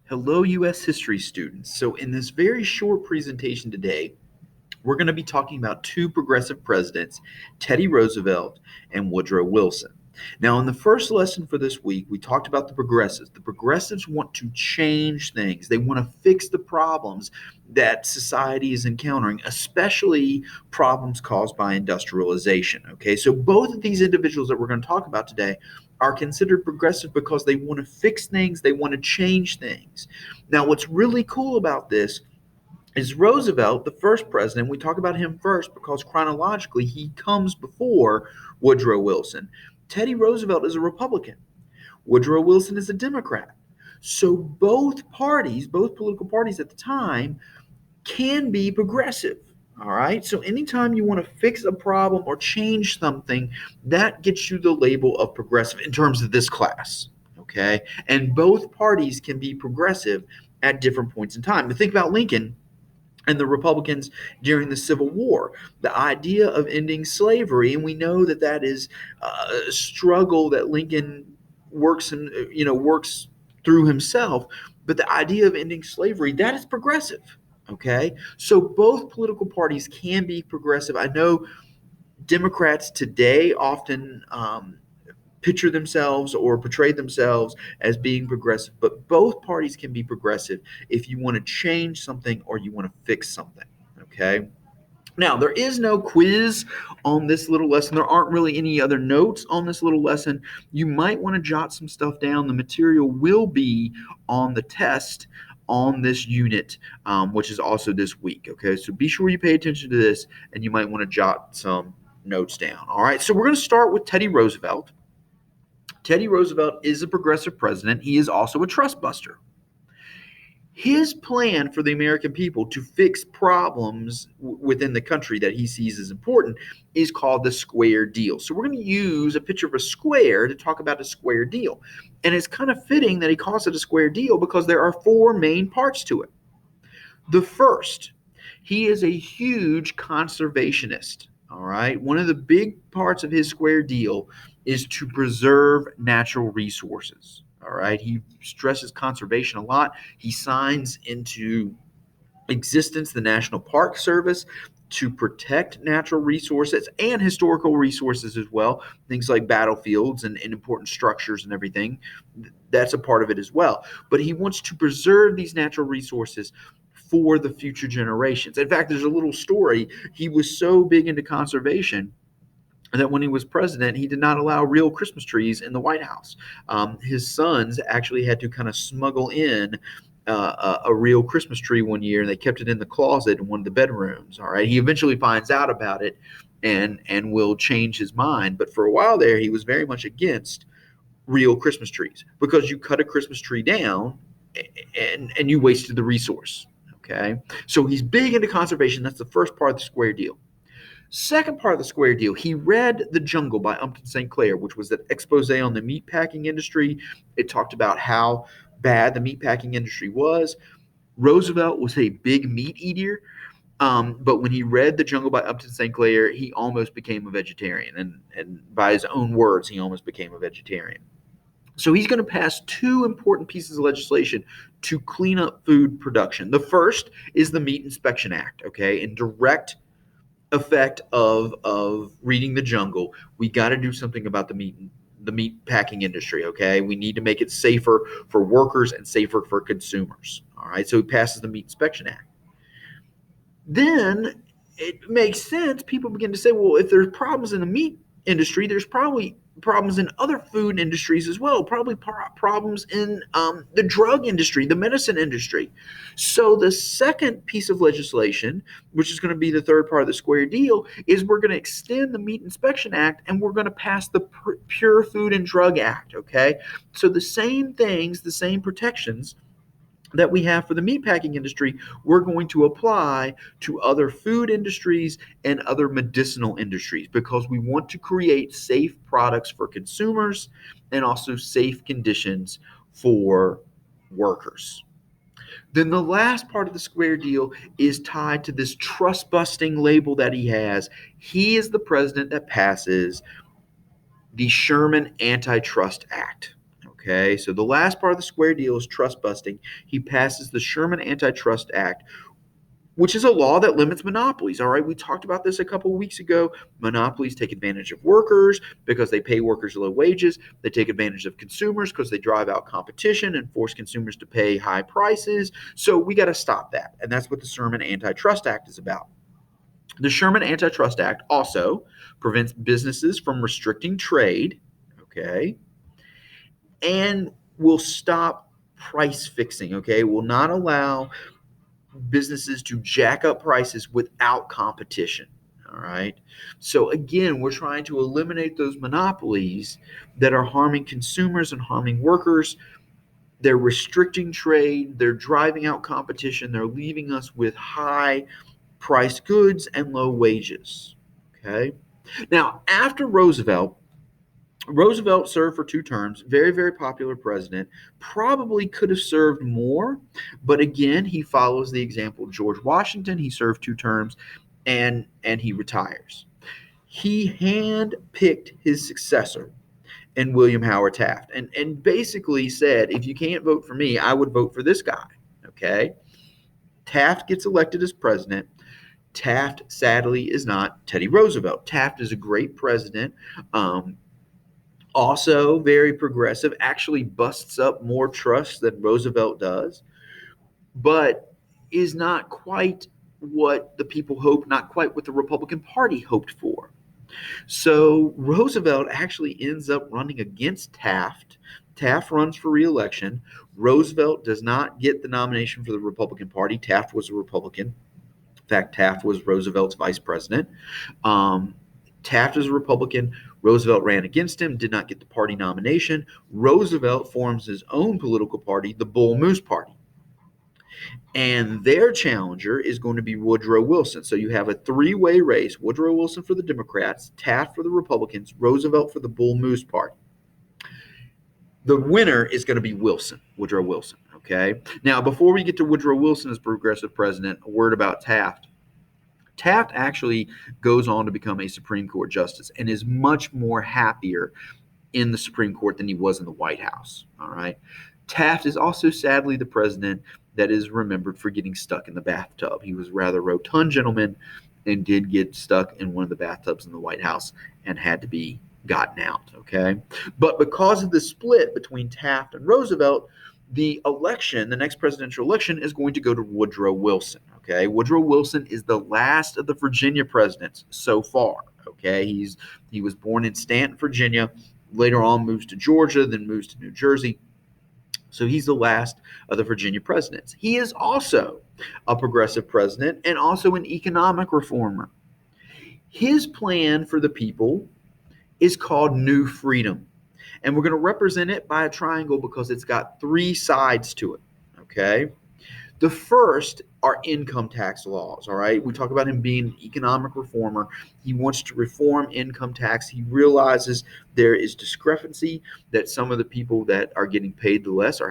Hello, U.S. history students. So in this very short presentation today, we're going to be talking about two progressive presidents, Teddy Roosevelt and Woodrow Wilson. Now, in the first lesson for this week, we talked about the progressives. The progressives want to change things. They want to fix the problems that society is encountering, especially problems caused by industrialization. Okay, so both of these individuals that we're going to talk about today are considered progressive because they want to fix things, they want to change things. Now, what's really cool about this is Roosevelt, the first president. We talk about him first because chronologically he comes before Woodrow Wilson. Teddy Roosevelt is a Republican. Woodrow Wilson is a Democrat. So both parties, both political parties at the time, can be progressive. All right. So anytime you want to fix a problem or change something, that gets you the label of progressive in terms of this class. Okay. And both parties can be progressive at different points in time. But think about Lincoln and the Republicans during the Civil War. The idea of ending slavery, and we know that that is a struggle that Lincoln works through himself. But the idea of ending slavery, that is progressive. Okay, so both political parties can be progressive. I know Democrats today often picture themselves or portray themselves as being progressive, but both parties can be progressive if you want to change something or you want to fix something. Okay. Now, there is no quiz on this little lesson. There aren't really any other notes on this little lesson. You might want to jot some stuff down. The material will be on the test on this unit, which is also this week. Okay, so be sure you pay attention to this and you might want to jot some notes down. All right, so we're going to start with Teddy Roosevelt. Teddy Roosevelt is a progressive president. He is also a trust buster. His plan for the American people to fix problems within the country that he sees as important is called the square deal. So we're going to use a picture of a square to talk about a square deal. And it's kind of fitting that he calls it a square deal because there are four main parts to it. The first, he is a huge conservationist. All right. One of the big parts of his square deal is to preserve natural resources. All right. He stresses conservation a lot. He signs into existence the National Park Service to protect natural resources and historical resources as well. Things like battlefields and important structures and everything. That's a part of it as well. But he wants to preserve these natural resources for the future generations. In fact, there's a little story. He was so big into conservation that when he was president, he did not allow real Christmas trees in the White House. His sons actually had to kind of smuggle in a real Christmas tree one year, and they kept it in the closet in one of the bedrooms. All right, he eventually finds out about it and will change his mind. But for a while there, he was very much against real Christmas trees because you cut a Christmas tree down and you wasted the resource. Okay, so he's big into conservation. That's the first part of the square deal. Second part of the square deal, he read The Jungle by Upton St. Clair, which was an expose on the meatpacking industry. It talked about how bad the meatpacking industry was. Roosevelt was a big meat eater, but when he read The Jungle by Upton St. Clair, he almost became a vegetarian. And by his own words, he almost became a vegetarian. So he's going to pass two important pieces of legislation to clean up food production. The first is the Meat Inspection Act, okay, in direct effect of reading The Jungle. We got to do something about the meat packing industry. Okay, we need to make it safer for workers and safer for consumers. All right, so he passes the Meat Inspection Act. Then it makes sense. People begin to say, well, if there's problems in the meat industry, there's probably problems in other food industries as well, probably problems in the drug industry, the medicine industry. So the second piece of legislation, which is going to be the third part of the square deal, is we're going to extend the Meat Inspection Act and we're going to pass the Pure Food and Drug Act, okay? So the same things, the same protections that we have for the meatpacking industry, we're going to apply to other food industries and other medicinal industries because we want to create safe products for consumers and also safe conditions for workers. Then the last part of the square deal is tied to this trust busting label that he has. He is the president that passes the Sherman Antitrust Act. Okay, so the last part of the square deal is trust busting. He passes the Sherman Antitrust Act, which is a law that limits monopolies. All right, we talked about this a couple of weeks ago. Monopolies take advantage of workers because they pay workers low wages. They take advantage of consumers because they drive out competition and force consumers to pay high prices. So we got to stop that. And that's what the Sherman Antitrust Act is about. The Sherman Antitrust Act also prevents businesses from restricting trade, okay, and will stop price fixing, okay, will not allow businesses to jack up prices without competition. All right. So again, we're trying to eliminate those monopolies that are harming consumers and harming workers. They're restricting trade, they're driving out competition, they're leaving us with high priced goods and low wages. Okay. Now, after Roosevelt served for 2 terms, very, very popular president, probably could have served more, but again, he follows the example of George Washington. He served 2 terms and he retires. He handpicked his successor in William Howard Taft and basically said, if you can't vote for me, I would vote for this guy. Okay. Taft gets elected as president. Taft, sadly, is not Teddy Roosevelt. Taft is a great president. Also very progressive, actually busts up more trust than Roosevelt does, but is not quite what the people hoped, not quite what the Republican Party hoped for. So Roosevelt actually ends up running against Taft. Taft runs for reelection. Roosevelt does not get the nomination for the Republican Party. Taft was a Republican. In fact, Taft was Roosevelt's vice president. Um, Taft is a Republican. Roosevelt ran against him, did not get the party nomination. Roosevelt forms his own political party, the Bull Moose Party. And their challenger is going to be Woodrow Wilson. So you have a 3-way race: Woodrow Wilson for the Democrats, Taft for the Republicans, Roosevelt for the Bull Moose Party. The winner is going to be Woodrow Wilson. Okay. Now, before we get to Woodrow Wilson as progressive president, a word about Taft. Taft actually goes on to become a Supreme Court justice and is much more happier in the Supreme Court than he was in the White House. All right. Taft is also sadly the president that is remembered for getting stuck in the bathtub. He was a rather rotund gentleman and did get stuck in one of the bathtubs in the White House and had to be gotten out. Okay. But because of the split between Taft and Roosevelt, the next presidential election, is going to go to Woodrow Wilson. Okay. Woodrow Wilson is the last of the Virginia presidents so far. Okay. He was born in Stanton, Virginia, later on moves to Georgia, then moves to New Jersey. So he's the last of the Virginia presidents. He is also a progressive president and also an economic reformer. His plan for the people is called New Freedom. And we're going to represent it by a triangle because it's got 3 sides to it. Okay. The first are income tax laws. All right. We talk about him being an economic reformer. He wants to reform income tax. He realizes there is discrepancy, that some of the people that are getting paid the less are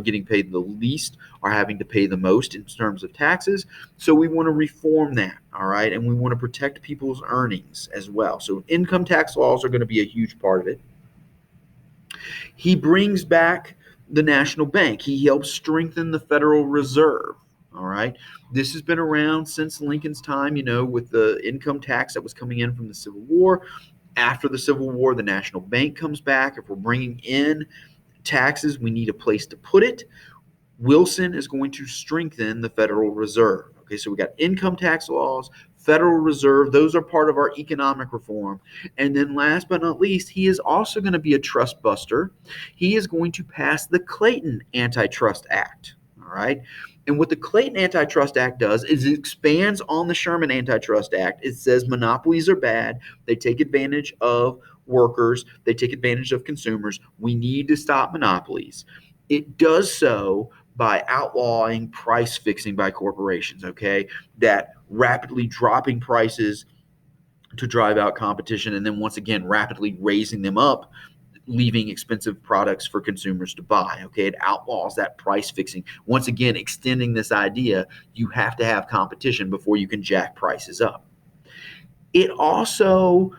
getting paid the least are having to pay the most in terms of taxes. So we want to reform that. All right. And we want to protect people's earnings as well. So income tax laws are going to be a huge part of it. He brings back the national bank. He helps strengthen the Federal Reserve. All right. This has been around since Lincoln's time, with the income tax that was coming in from the Civil War. After the Civil War, the national bank comes back. If we're bringing in taxes, we need a place to put it. Wilson is going to strengthen the Federal Reserve. Okay, so we got income tax laws, Federal Reserve. Those are part of our economic reform. And then last but not least, he is also going to be a trust buster. He is going to pass the Clayton Antitrust Act. All right. And what the Clayton Antitrust Act does is it expands on the Sherman Antitrust Act. It says monopolies are bad. They take advantage of workers. They take advantage of consumers. We need to stop monopolies. It does so by outlawing price fixing by corporations, okay? That rapidly dropping prices to drive out competition and then once again rapidly raising them up, leaving expensive products for consumers to buy, okay? It outlaws that price fixing. Once again, extending this idea, you have to have competition before you can jack prices up. It also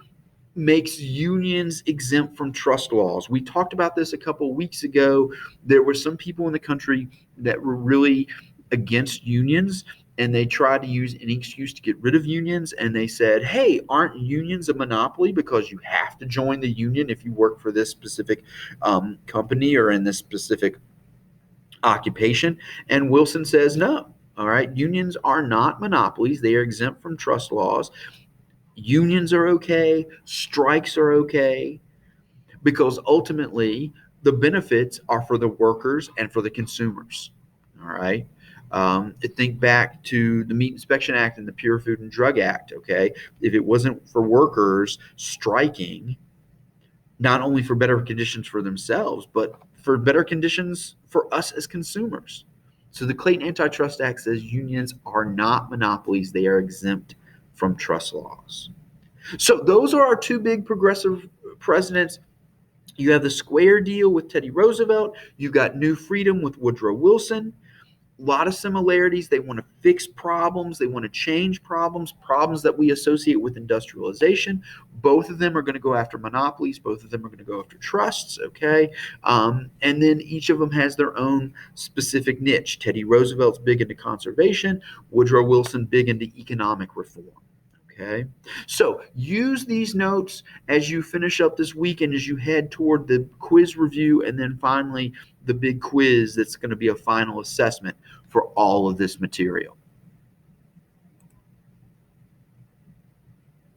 makes unions exempt from trust laws. We talked about this a couple of weeks ago. There were some people in the country that were really against unions, and they tried to use any excuse to get rid of unions. And they said, hey, aren't unions a monopoly because you have to join the union if you work for this specific company or in this specific occupation? And Wilson says no. All right, unions are not monopolies. They are exempt from trust laws. Unions are okay, strikes are okay, because ultimately the benefits are for the workers and for the consumers. All right. Think back to the Meat Inspection Act and the Pure Food and Drug Act. Okay. If it wasn't for workers striking, not only for better conditions for themselves, but for better conditions for us as consumers. So the Clayton Antitrust Act says unions are not monopolies, they are exempt from trust laws. So those are our two big progressive presidents. You have the square deal with Teddy Roosevelt. You've got New Freedom with Woodrow Wilson. A lot of similarities. They want to fix problems. They want to change problems, problems that we associate with industrialization. Both of them are going to go after monopolies. Both of them are going to go after trusts. Okay. And then each of them has their own specific niche. Teddy Roosevelt's big into conservation. Woodrow Wilson big into economic reform. Okay. So use these notes as you finish up this week and as you head toward the quiz review and then finally the big quiz that's going to be a final assessment for all of this material.